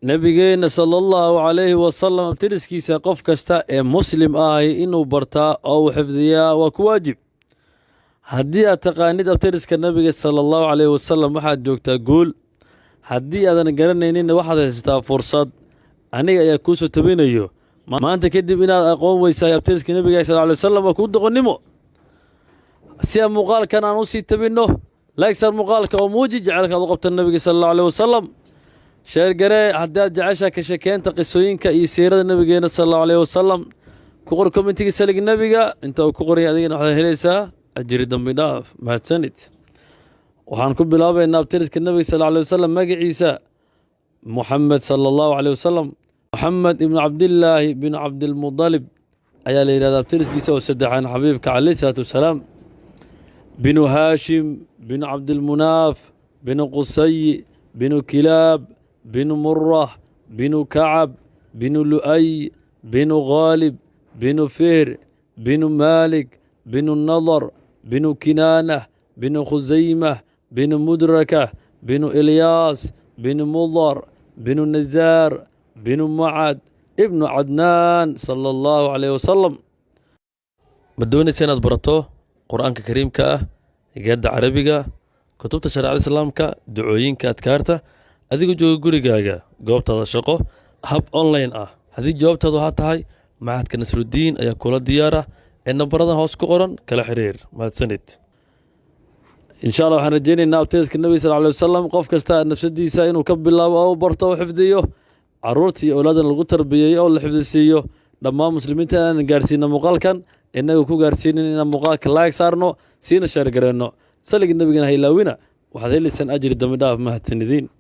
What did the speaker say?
nabigeena sallallahu alayhi wasallam abtiriskiisa qof kasta ee muslim ahay inuu bartaa oo uu xifdiyaa waa ku waajib. haddii aad taqaanid abtiriska nabiga sallallahu alayhi wasallam waxaad joogtaa guul. haddii aadan garanaynin waxaad haysataa fursad. aniga ayaa kuu soo tabinayo maanta kadib inaad aqoon weysahay abtiriska nabiga sallallahu alayhi wasallam waa kuu doqonnimo. si aan muuqaalkan aan u sii tabinno laagsar muuqaalka oo muuji jecelka aad u qabta nabiga sallallahu alayhi wasallam. sheergaree haddii aad jeceshaa ka sheekeynta qisooyinka iyo siirada nabigeena sallallahu alayhi wasallam ku qor kommentiga salig nabiga inta uu ku qoray adigana waxaad helaysaa ajri dambi dhaaf. mahadsanid. waxaan ku bilaabaynaa abtiriska nabiga sallallahu alayhi wasallam magaciisa محمد صلى الله عليه وسلم. محمد ابن عبد الله بن عبد المطلب ayaa la yiraahdaa abtiriskiisa oo saddexan xabiibka calayhi salaatu wasalaam. بن هاشم بن عبد المناف بن قصي بن كلاب بن مرة بن كعب بن لؤي بن غالب بن فهر بن مالك بن النضر بن كنانة بن خزيمة بن مدركة بن إلياس بن مضر بن النزار بن معد ابن عدنان صلى الله عليه وسلم. بدون سنة برتو قرآن كريم كأه قد عربية كتبت شرع الإسلام كا دعوين كأذكارته هذه جو جوري جاجا جوابت هذا الشقة هب أونلاين هذه جوابت هذا هاي معهد كنسر الدين أي كل الديارة إن برضه هوس قرآن كلا حرير ما تسند. إن شاء الله حنرجيني إن أبتزك النبي صلى الله عليه وسلم قف كستا نفس الدي ساين وكب الله أو برته وحفظيه عرورتي أولادنا الغتر بيه أو اللي حفظيه لما مسلمين تنا جارسين مقال كان إنه يكون جارسين إن مقال كلايك صارنو سين الشارع قرنو سلك النبي جنا هيلاوينا وهذا اللي سن أجر الدم داف مهتندين.